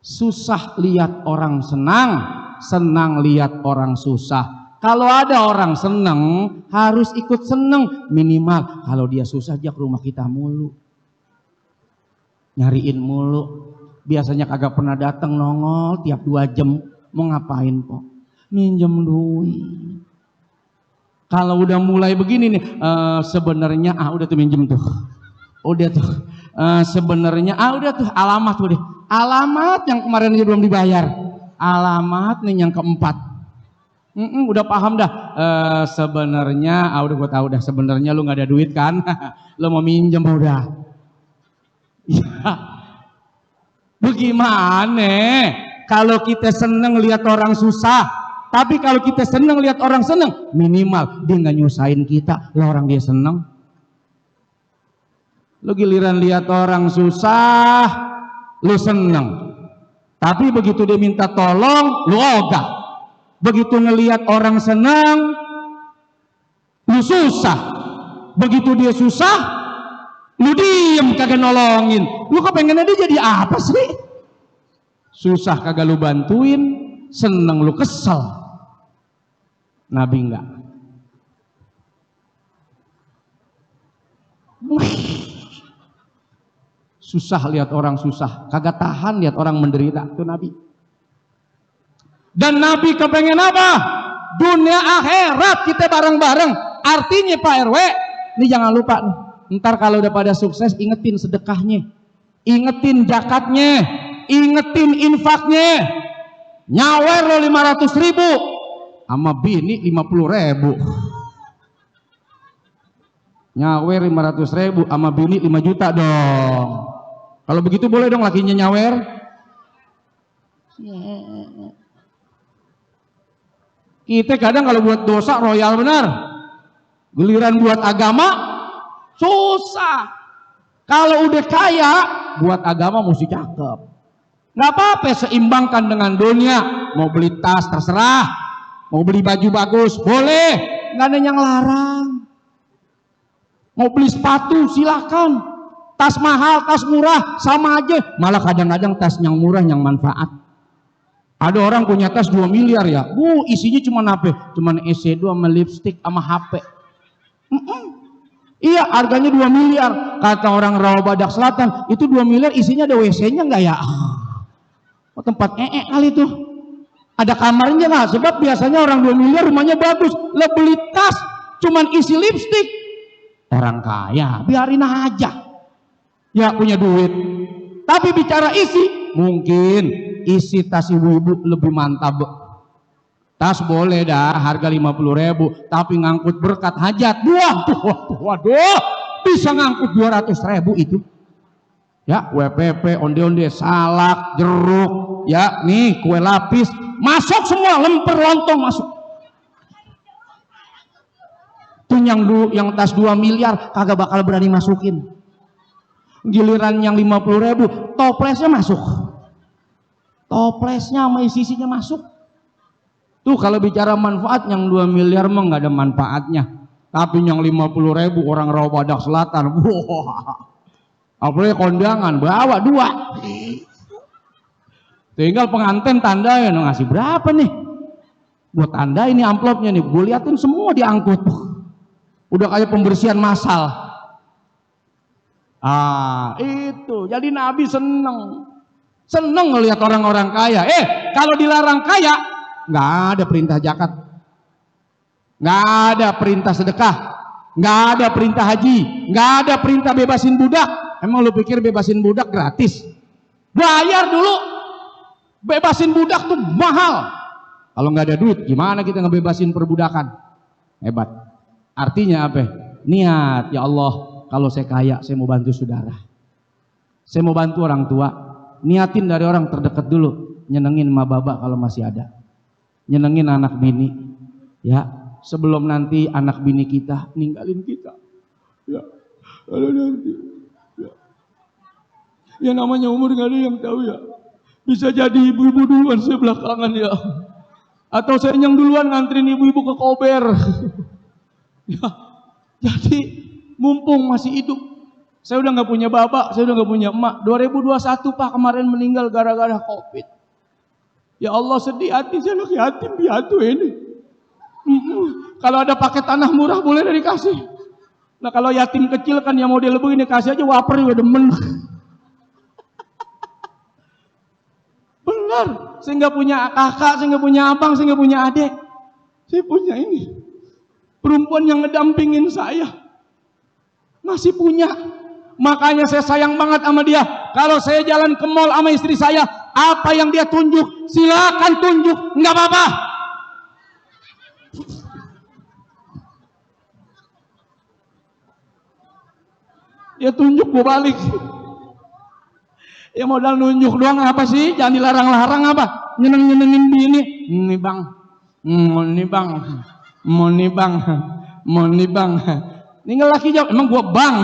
susah lihat orang senang, senang lihat orang susah. Kalau ada orang senang harus ikut senang, minimal kalau dia susah dia ke rumah kita mulu, nyariin mulu. Biasanya kagak pernah datang, nongol tiap 2 jam. Mau ngapain kok? Minjem duit. Kalau udah mulai begini nih, sebenarnya udah tuh minjem tuh, udah tuh sebenarnya udah tuh alamat tuh deh, alamat yang kemarin aja belum dibayar, alamat nih yang keempat. Udah paham dah. Sebenarnya udah gue tahu dah, sebenarnya lu nggak ada duit kan, lu mau minjem udah. Ya, bagaimana kalau kita seneng lihat orang susah? Tapi kalau kita seneng lihat orang seneng, minimal dia nggak nyusahin kita, lah orang dia seneng. Lu giliran lihat orang susah, lu seneng. Tapi begitu dia minta tolong, lu ogah. Begitu ngelihat orang senang, lu susah. Begitu dia susah, lu diem kagak nolongin. Lu kepengennya dia jadi apa sih? Susah kagak lu bantuin, seneng lu kesel. Nabi enggak. Susah lihat orang susah, kagak tahan lihat orang menderita. Itu Nabi. Dan Nabi kepengen apa? Dunia akhirat kita bareng-bareng. Artinya Pak RW, ini jangan lupa nih. Ntar kalau udah pada sukses, ingetin sedekahnya, ingetin zakatnya, ingetin infaknya. Nyawer lo 500.000 sama bini 50.000. Nyawer 500.000 sama bini 5 juta dong. Kalau begitu boleh dong lakinya nyawer. Kita kadang kalau buat dosa royal benar, giliran buat agama susah. Kalau udah kaya buat agama mesti cakep. Nggak apa-apa, seimbangkan dengan dunia. Mau beli tas terserah, mau beli baju bagus boleh, nggak ada yang larang. Mau beli sepatu silakan, Tas mahal, tas murah, sama aja. Malah kadang-kadang tas yang murah yang manfaat. Ada orang punya tas 2 miliar ya. Isinya cuma apa? Cuma eyeshadow sama lipstick sama HP. Iya, harganya 2 miliar. Kata orang Rawa Badak Selatan, itu 2 miliar isinya ada WC-nya enggak ya? Oh, tempat kali itu. Ada kamarnya nggak? Sebab biasanya orang 2 miliar rumahnya bagus. Lah beli tas cuman isi lipstick. Orang kaya, biarin aja. Ya punya duit. Tapi bicara isi, mungkin isi tas ibu-ibu lebih mantap. Tas boleh dah harga 50.000, tapi ngangkut berkat hajat. Waduh, bisa ngangkut 200.000 itu. Ya, WPP, onde-onde, salak, jeruk, ya, nih kue lapis, masuk semua, lemper lontong masuk. Tuh yang tas 2 miliar kagak bakal berani masukin. Giliran yang 50.000, toplesnya masuk. Toplesnya sama isinya masuk. Tuh kalau bicara manfaat yang 2 miliar mah nggak ada manfaatnya. Tapi yang 50.000 orang Rawa Badak Selatan, wah. Apalagi kondangan bawa 2. Tinggal pengantin tandain ngasih berapa nih? Buat tanda ini amplopnya nih, gue liatin semua diangkut. Udah kayak pembersihan massal. Itu jadi Nabi seneng ngelihat orang-orang kaya. Kalau dilarang kaya, nggak ada perintah zakat, nggak ada perintah sedekah, nggak ada perintah haji, nggak ada perintah bebasin budak. Emang lu pikir bebasin budak gratis? Bayar dulu. Bebasin budak tuh mahal. Kalau nggak ada duit, gimana kita ngebebasin perbudakan? Hebat. Artinya apa? Niat, ya Allah, kalau saya kaya, saya mau bantu saudara. Saya mau bantu orang tua. Niatin dari orang terdekat dulu. Nyenengin emak baba kalau masih ada. Nyenengin anak bini. Ya, sebelum nanti anak bini kita ninggalin kita. Ya, kalau nanti. Ya namanya umur gak ada yang tahu ya. Bisa jadi ibu-ibu duluan, saya belakangan ya. Atau saya yang duluan nganterin ibu-ibu ke Kober. Ya, jadi mumpung masih hidup. Saya udah gak punya bapak, saya udah gak punya emak. 2021 Pak kemarin meninggal gara-gara COVID. Ya Allah sedih hati, saya anak yatim piatu ini. Kalau ada paket tanah murah boleh dikasih. Nah kalau yatim kecil kan yang model begini kasih aja waper ya demen. Benar, saya nggak punya kakak, saya nggak punya abang, saya nggak punya adik. Saya punya ini perempuan yang ngedampingin saya, masih punya. Makanya saya sayang banget sama dia. Kalau saya jalan ke mall sama istri saya, apa yang dia tunjuk, silakan tunjuk, nggak apa-apa. Dia tunjuk, gue balik. Ya modal nunjuk doang apa sih? Jangan dilarang-larang apa? Nyeneng-nyenengin bini. Nih bang, mau nih bang, mau nih bang, mau nih bang. Tinggal laki jawab, emang gua bang.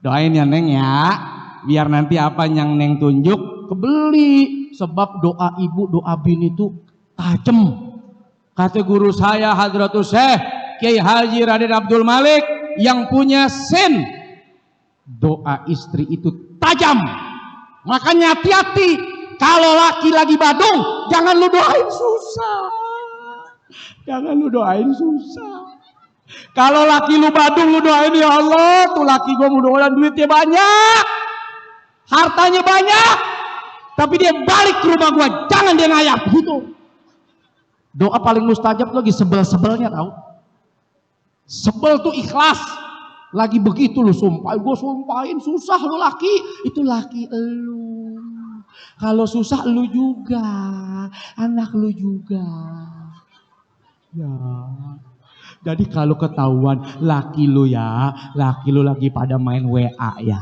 Doain ya Neng ya, biar nanti apa yang Neng tunjuk kebeli. Sebab doa ibu, doa bini itu tajem. Kata guru saya Hadratul Syekh Kiai Haji Raden Abdul Malik yang punya sen. Doa istri itu tajam. Makanya hati-hati. Kalau laki lagi badung, jangan lu doain susah. Jangan lu doain susah. Kalau laki lu badung, lu doain ya Allah, tuh laki gua mudah-mudahan duitnya banyak, hartanya banyak, tapi dia balik ke rumah gua, jangan dia ngayap gitu. Doa paling mustajab lagi sebel-sebelnya tahu. Sebel tuh ikhlas. Lagi begitu lu sumpahin, gue sumpahin susah lu laki, itu laki lu. Kalau susah lu juga, anak lu juga. Ya. Jadi kalau ketahuan laki lu ya, laki lu lagi pada main WA ya,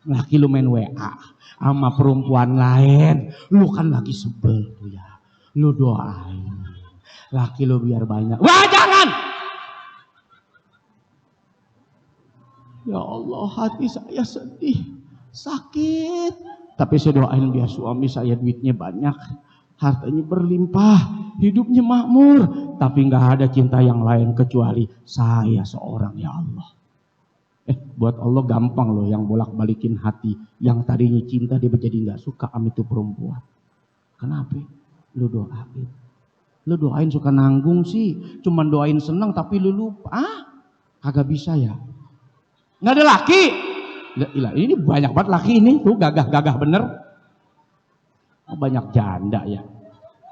laki lu main WA sama perempuan lain, lu kan lagi sebel tuh ya, lu doain, laki lu biar banyak. Wah jangan. Ya Allah, hati saya sedih, sakit. Tapi saya doain biar suami saya duitnya banyak, hartanya berlimpah, hidupnya makmur. Tapi nggak ada cinta yang lain kecuali saya seorang ya Allah. Buat Allah gampang loh yang bolak-balikin hati. Yang tadinya cinta dia menjadi nggak suka sama itu perempuan. Kenapa? Lu doain. Lu doain suka nanggung sih. Cuman doain senang tapi lu lupa. Kagak bisa ya. Nggak ada laki. Ini banyak banget laki ini. Tuh gagah-gagah bener. Banyak janda ya.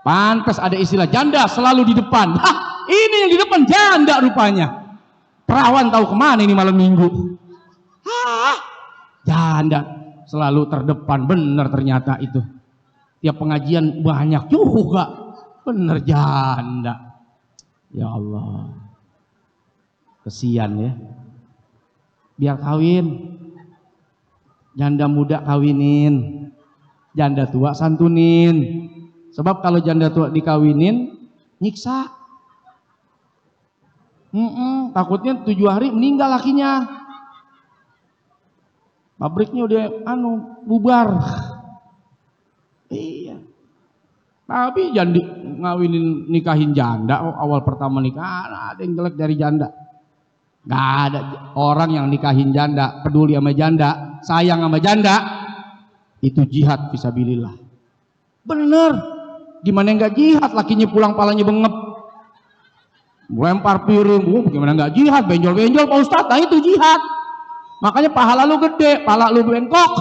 Pantas ada istilah janda selalu di depan. Ini yang di depan janda rupanya. Perawan tahu kemana ini malam minggu. Janda selalu terdepan, bener ternyata itu. Tiap pengajian banyak juga, bener janda. Ya Allah, kesian ya. Biar kawin, janda muda kawinin, janda tua santunin. Sebab kalau janda tua dikawinin, nyiksa. Takutnya 7 hari meninggal lakinya. Pabriknya udah bubar. Iya. Tapi jangan ngawinin nikahin janda. Awal pertama nikah ada yang jelek dari janda. Gak ada orang yang nikahin janda, peduli sama janda, sayang sama janda. Itu jihad fisabilillah. Bener. Gimana enggak jihad, lakinya pulang palanya bengep. Lempar piring, gimana nggak jihad, benjol-benjol Pak Ustadz, nah itu jihad. Makanya pahala lu gede, pahala lu bengkok.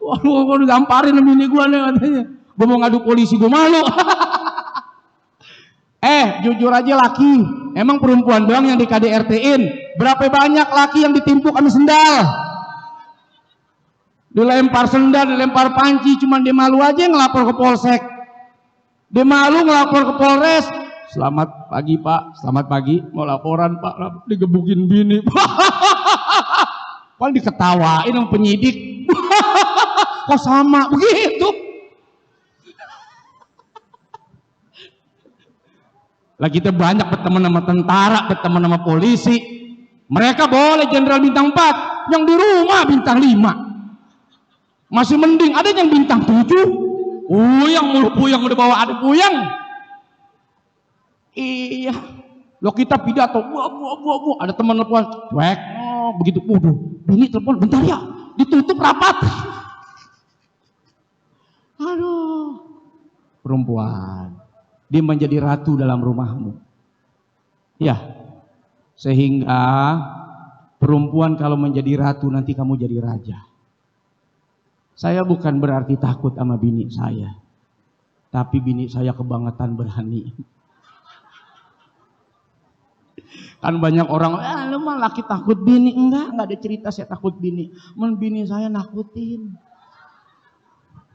Wah, gua digamparin sama ini gua nih katanya. Gua mau ngadu polisi, gua malu. Jujur aja laki, emang perempuan doang yang di KDRT-in. Berapa banyak laki yang ditimpuk sama sendal? Dilempar sendal, dilempar panci, cuman dia malu aja ngelapor ke polsek. Dia malu ngelapor ke Polres. Selamat pagi Pak, selamat pagi, mau laporan Pak, digebukin bini. Paling diketawain sama penyidik. Kok sama begitu? Lah kita banyak berteman sama tentara, berteman sama polisi. Mereka boleh jenderal bintang 4, yang di rumah bintang 5. Masih mending, ada yang bintang 7. Yang mulu puyang udah bawa ada puyang. Iya, lo kita pidato, ada teman telepon, cuek, begitu, bini telepon, bentar ya, ditutup rapat. Aduh, perempuan, dia menjadi ratu dalam rumahmu. Ya, sehingga perempuan kalau menjadi ratu nanti kamu jadi raja. Saya bukan berarti takut sama bini saya, tapi bini saya kebangetan berani. Kan banyak orang, lu mah laki takut bini. Enggak ada cerita saya takut bini. Bini saya nakutin.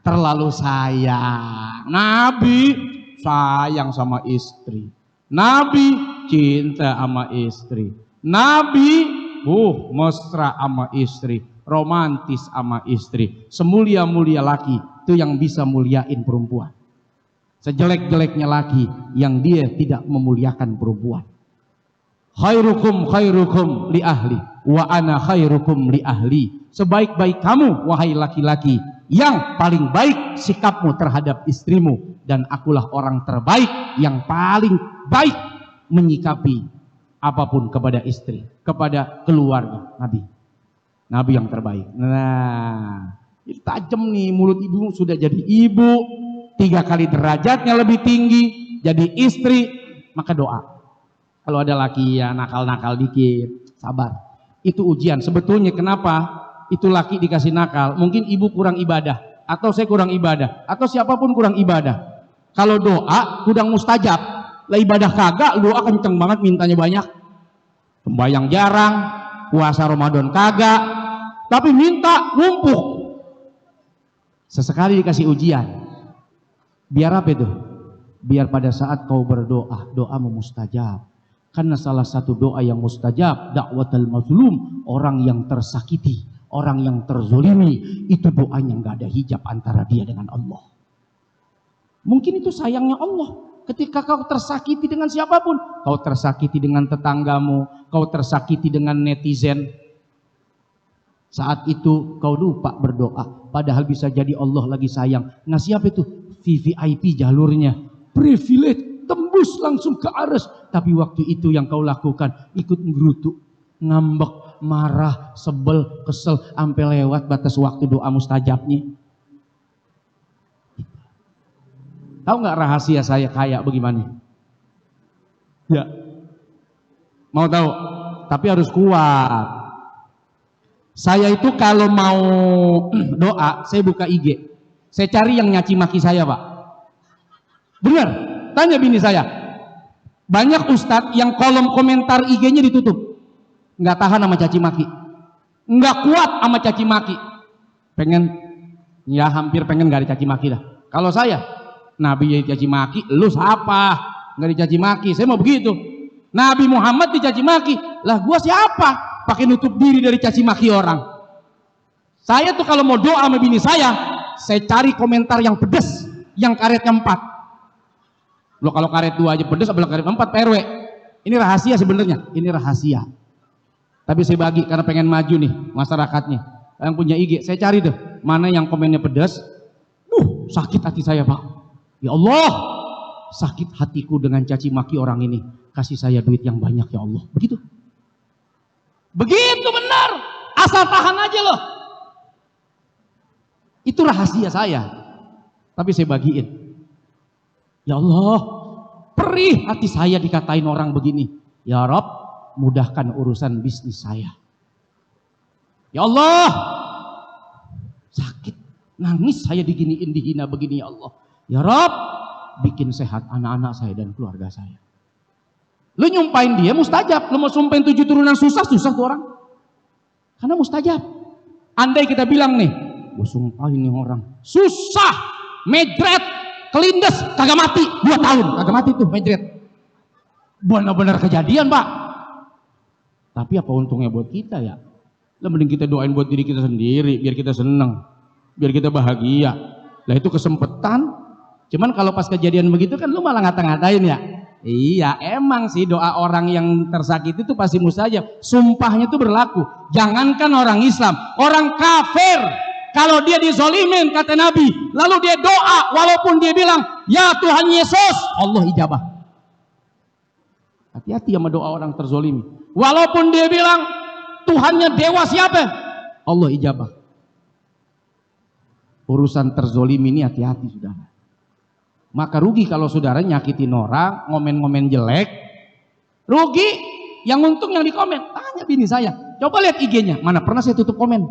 Terlalu sayang. Nabi sayang sama istri. Nabi cinta sama istri. Nabi mesra sama istri. Romantis sama istri. Semulia-mulia laki itu yang bisa muliain perempuan. Sejelek-jeleknya laki yang dia tidak memuliakan perempuan. Khairukum li ahli wa ana khairukum li ahli. Sebaik-baik kamu wahai laki-laki, yang paling baik sikapmu terhadap istrimu, dan akulah orang terbaik yang paling baik menyikapi apapun kepada istri, kepada keluarga. Nabi yang terbaik. Nah, ini tajam nih mulut ibu, sudah jadi ibu 3 kali derajatnya lebih tinggi, jadi istri, maka doa. Kalau ada laki ya nakal-nakal dikit, sabar. Itu ujian. Sebetulnya kenapa itu laki dikasih nakal? Mungkin ibu kurang ibadah, atau saya kurang ibadah, atau siapapun kurang ibadah. Kalau doa kudang mustajab. Lah ibadah kagak, doa kenceng banget mintanya banyak. Sembayang jarang, puasa Ramadan kagak, tapi minta numpuk. Sesekali dikasih ujian. Biar apa itu? Biar pada saat kau berdoa, doamu mustajab. Karena salah satu doa yang mustajab, dakwatul mazlum, orang yang tersakiti, orang yang terzolimi, itu doanya nggak ada hijab antara dia dengan Allah. Mungkin itu sayangnya Allah. Ketika kau tersakiti dengan siapapun, kau tersakiti dengan tetanggamu, kau tersakiti dengan netizen, saat itu kau lupa berdoa. Padahal bisa jadi Allah lagi sayang. Ngasih apa itu? VVIP jalurnya, privilege, tembus langsung ke aras. Tapi waktu itu yang kau lakukan ikut ngerutuk, ngambek, marah, sebel, kesel, sampai lewat batas waktu doa mustajabnya. Tahu nggak rahasia saya kaya bagaimana? Ya, mau tahu? Tapi harus kuat. Saya itu kalau mau doa, saya buka IG, saya cari yang nyaci maki saya, Pak. Benar? Tanya bini saya. Banyak ustadz yang kolom komentar IG-nya ditutup, nggak tahan sama caci maki, nggak kuat sama caci maki, pengen, ya hampir pengen nggak dicaci maki dah. Kalau saya, Nabi yang dicaci maki, lu siapa? Nggak dicaci maki, saya mau begitu. Nabi Muhammad dicaci maki, lah gua siapa? Pakai nutup diri dari caci maki orang. Saya tuh kalau mau doa sama bini saya cari komentar yang pedes, yang karetnya 4. Lo kalau karet 2 aja pedes, apalagi karet 4 PRW. Ini rahasia sebenarnya, ini rahasia. Tapi saya bagi karena pengen maju nih masyarakatnya. Yang punya IG, saya cari tuh mana yang komennya pedas. Sakit hati saya, Pak. Ya Allah, sakit hatiku dengan caci maki orang ini. Kasih saya duit yang banyak ya Allah. Begitu. Begitu benar. Asal tahan aja loh. Itu rahasia saya. Tapi saya bagiin. Ya Allah, perih hati saya dikatain orang begini. Ya Rabb, mudahkan urusan bisnis saya. Ya Allah, sakit, nangis saya diginiin, dihina begini ya Allah. Ya Rabb, bikin sehat anak-anak saya dan keluarga saya. Lu nyumpahin dia mustajab. Lu mau sumpahin 7 turunan susah tuh orang. Karena mustajab. Andai kita bilang nih, gua sumpahin nih orang susah, medret, kelindes, kagak mati 2 tahun, kagak mati tuh medret. Benar-benar kejadian, Pak. Tapi apa untungnya buat kita ya? Lah mending kita doain buat diri kita sendiri, biar kita seneng, biar kita bahagia. Lah itu kesempatan. Cuman kalau pas kejadian begitu kan lu malah ngata-ngatain ya. Iya, emang sih doa orang yang tersakiti itu pasti mustajab. Sumpahnya itu berlaku. Jangankan orang Islam, orang kafir, kalau dia dizolimin kata Nabi, lalu dia doa walaupun dia bilang, ya Tuhan Yesus, Allah ijabah. Hati-hati sama doa orang terzolimi. Walaupun dia bilang Tuhannya dewa siapa, Allah ijabah. Urusan terzolimi ini hati-hati saudara. Maka rugi kalau saudara nyakitin orang, ngomen-ngomen jelek. Rugi, yang untung yang dikomen. Tanya bini saya, coba lihat IG-nya, mana pernah saya tutup komen.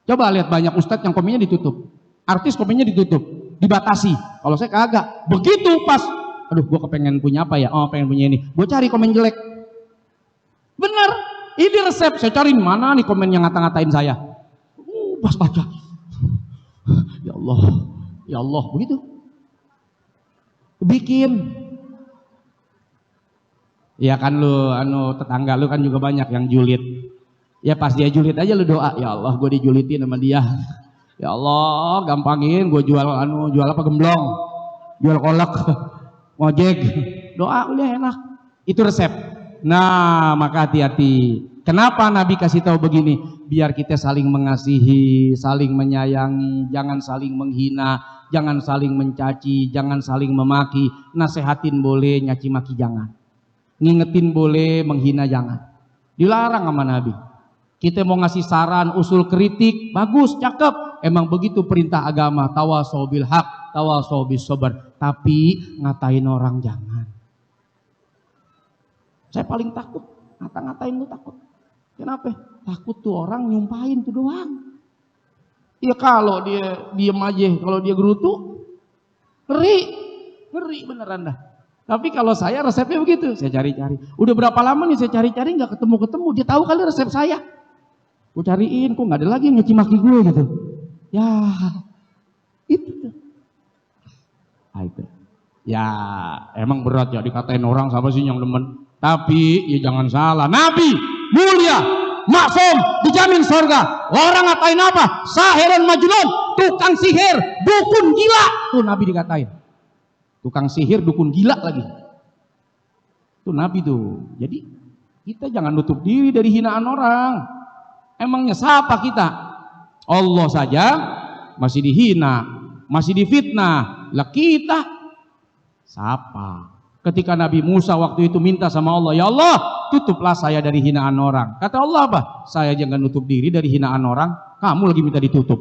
Coba lihat banyak ustadz yang komennya ditutup, artis komennya ditutup, dibatasi. Kalau saya kagak. Begitu pas, aduh gue kepengen punya apa ya, oh pengen punya ini, gue cari komen jelek. Bener, ini resep. Saya cari mana nih komen yang ngata-ngatain saya. Pas baca, ya Allah, begitu. Bikin. Ya kan lu, tetangga lu kan juga banyak yang julid. Ya pas dia julid aja lu doa, ya Allah gue dijulitin sama dia. Ya Allah gampangin gue jual apa gemblong, jual kolak, ngojek. Doa udah enak. Itu resep. Nah maka hati-hati. Kenapa Nabi kasih tahu begini? Biar kita saling mengasihi, saling menyayangi, jangan saling menghina, jangan saling mencaci, jangan saling memaki. Nasehatin boleh, nyaci maki jangan. Ngingetin boleh, menghina jangan. Dilarang sama Nabi. Kita mau ngasih saran, usul kritik, bagus, cakep. Emang begitu perintah agama, tawasau bil haq, tawasau bis sabar. Tapi ngatain orang jangan. Saya paling takut ngata-ngatain lu, takut. Kenapa? Takut tuh orang nyumpahin tuh doang. Ya kalau dia diem aja, kalau dia gerutu, ngeri beneran dah. Tapi kalau saya resepnya begitu, saya cari-cari. Udah berapa lama nih saya cari-cari nggak ketemu. Dia tahu kali resep saya. Gue cariin, kok nggak ada lagi yang nyuci maki gue gitu. Ya, itu. Nah, itu. Ya, emang berat ya dikatain orang siapa sih yang demen. Tapi ya jangan salah, Nabi mulia, maksum, dijamin surga. Orang ngatain apa? Sahirun majnun, tukang sihir, dukun gila. Tuh Nabi dikatain. Tukang sihir, dukun gila lagi. Tuh Nabi tuh. Jadi kita jangan nutup diri dari hinaan orang. Emangnya siapa kita? Allah saja masih dihina, masih difitnah. Lah kita siapa? Ketika Nabi Musa waktu itu minta sama Allah, ya Allah tutuplah saya dari hinaan orang. Kata Allah apa? Saya jangan nutup diri dari hinaan orang, kamu lagi minta ditutup.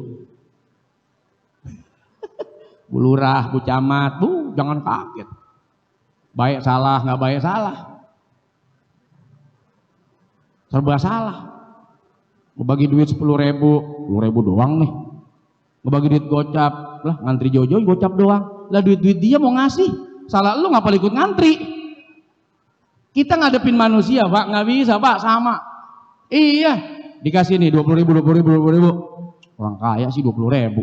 Bu Lurah, Bu Camat, Bu jangan kaget. Baik salah, nggak baik salah. Serba salah. Ngebagi duit 10.000 doang nih. Ngebagi duit gocap, lah ngantri Jojo gocap doang. Lah duit-duit dia mau ngasih, salah lu ngapa ikut ngantri? Kita ngadepin manusia Pak, nggak bisa Pak, sama. Iya, dikasih nih 20.000. Orang kaya sih 20.000.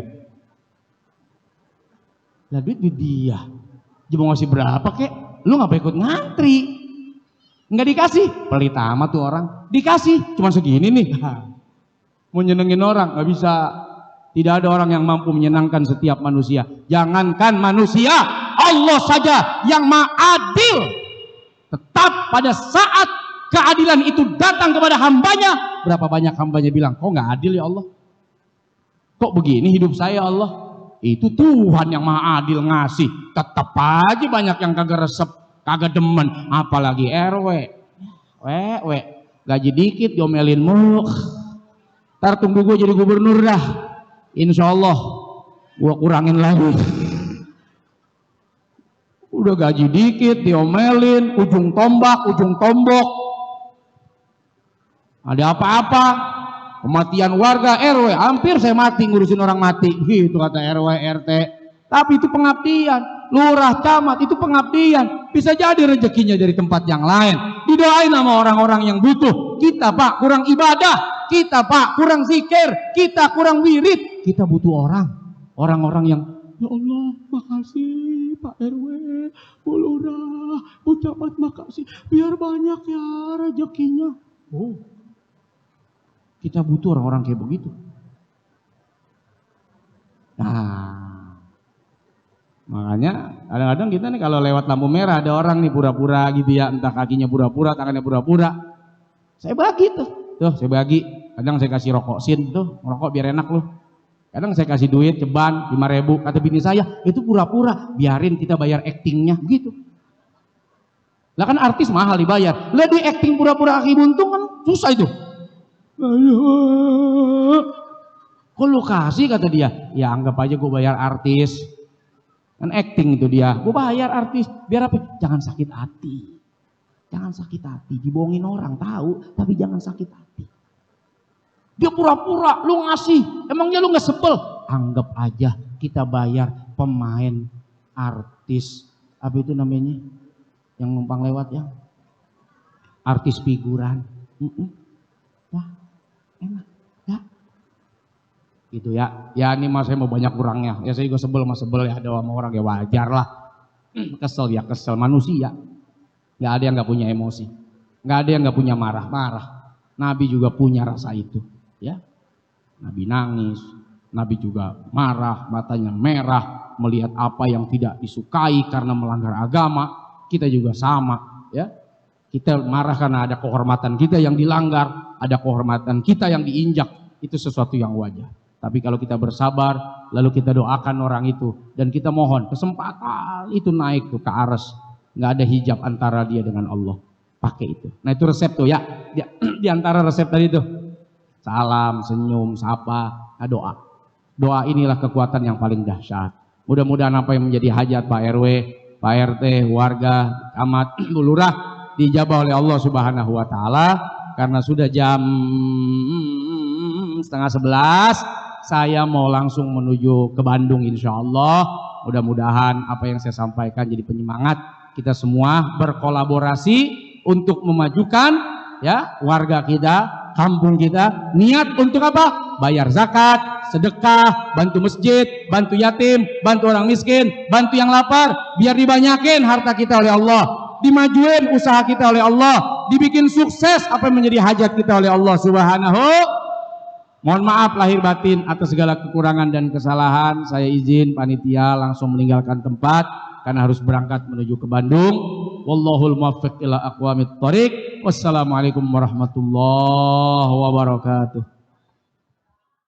Lah duit dia, dia mau ngasih berapa kek? Lu ngapa ikut ngantri? Nggak dikasih, pelit amat tuh orang. Dikasih, cuma segini nih. Mau nyenengin orang, nggak bisa. Tidak ada orang yang mampu menyenangkan setiap manusia. Jangankan manusia, Allah saja yang maha adil. Tetap pada saat keadilan itu datang kepada hambanya, berapa banyak hambanya bilang, kok nggak adil ya Allah? Kok begini hidup saya Allah? Itu Tuhan yang maha adil ngasih. Tetap aja banyak yang kagak resep, kagak demen. Apalagi RW. Gaji dikit diomelin mulu. Ntar tunggu gue jadi gubernur dah. Insya Allah gua kurangin lagi. Udah gaji dikit diomelin, ujung tombak. Ada apa-apa kematian warga RW, hampir saya mati ngurusin orang mati. Gitu kata RW RT. Tapi itu pengabdian. Lurah, camat itu pengabdian. Bisa jadi rezekinya dari tempat yang lain. Didoain sama orang-orang yang butuh. Kita Pak kurang ibadah, kita Pak kurang zikir, kita kurang wirid. Kita butuh orang-orang yang ya Allah makasih Pak RW, Bu Lurah, Bu Camat makasih, biar banyak ya rezekinya. Oh, kita butuh orang-orang kayak begitu. Nah, makanya kadang-kadang kita nih kalau lewat lampu merah ada orang nih pura-pura gitu ya, entah kakinya pura-pura, tangannya pura-pura. Saya bagi tuh saya bagi. Kadang saya kasih rokok sin tuh, rokok biar enak loh. Kadang saya kasih duit ceban 5.000, kata bini saya itu pura-pura, biarin kita bayar actingnya begitu. Lah kan artis mahal dibayar, lah di acting pura-pura kaki buntung kan susah itu. Kok lu kasih kata dia, ya anggap aja gue bayar artis, kan acting itu dia, gue bayar artis, biar apa? Jangan sakit hati, dibohongin orang tahu, tapi jangan sakit hati. Dia pura-pura, lu ngasih, emangnya lu nggak sebel? Anggap aja kita bayar pemain, artis, apa itu namanya, yang numpang lewat ya, artis figuran, wah enak, ya, gitu ya. Ya ini mas saya mau banyak kurangnya, ya saya juga sebel ya, ada sama orang ya wajar lah, kesel manusia, nggak ada yang nggak punya emosi, nggak ada yang nggak punya marah. Nabi juga punya rasa itu. Ya, Nabi nangis, Nabi juga marah, matanya merah melihat apa yang tidak disukai karena melanggar agama. Kita juga sama, ya. Kita marah karena ada kehormatan kita yang dilanggar, ada kehormatan kita yang diinjak. Itu sesuatu yang wajar. Tapi kalau kita bersabar, lalu kita doakan orang itu dan kita mohon kesempatan itu naik tuh ke arsy, nggak ada hijab antara dia dengan Allah. Pakai itu. Nah itu resep tuh ya. Di antara resep tadi tuh. Salam, senyum, sapa, doa. Doa inilah kekuatan yang paling dahsyat. Mudah-mudahan apa yang menjadi hajat Pak RW, Pak RT, warga, camat, Bu Lurah dijabah oleh Allah Subhanahu wa taala. Karena sudah jam 10:30, saya mau langsung menuju ke Bandung insyaallah. Mudah-mudahan apa yang saya sampaikan jadi penyemangat kita semua berkolaborasi untuk memajukan ya warga kita, kampung kita. Niat untuk apa? Bayar zakat, sedekah, bantu masjid, bantu yatim, bantu orang miskin, bantu yang lapar, biar dibanyakin harta kita oleh Allah, dimajuin usaha kita oleh Allah, dibikin sukses apa yang menjadi hajat kita oleh Allah Subhanahu. Mohon maaf lahir batin atas segala kekurangan dan kesalahan. Saya izin panitia langsung meninggalkan tempat karena harus berangkat menuju ke Bandung. Wallahul muwaffiq ila aqwamit thoriq. Wassalamualaikum warahmatullahi wabarakatuh.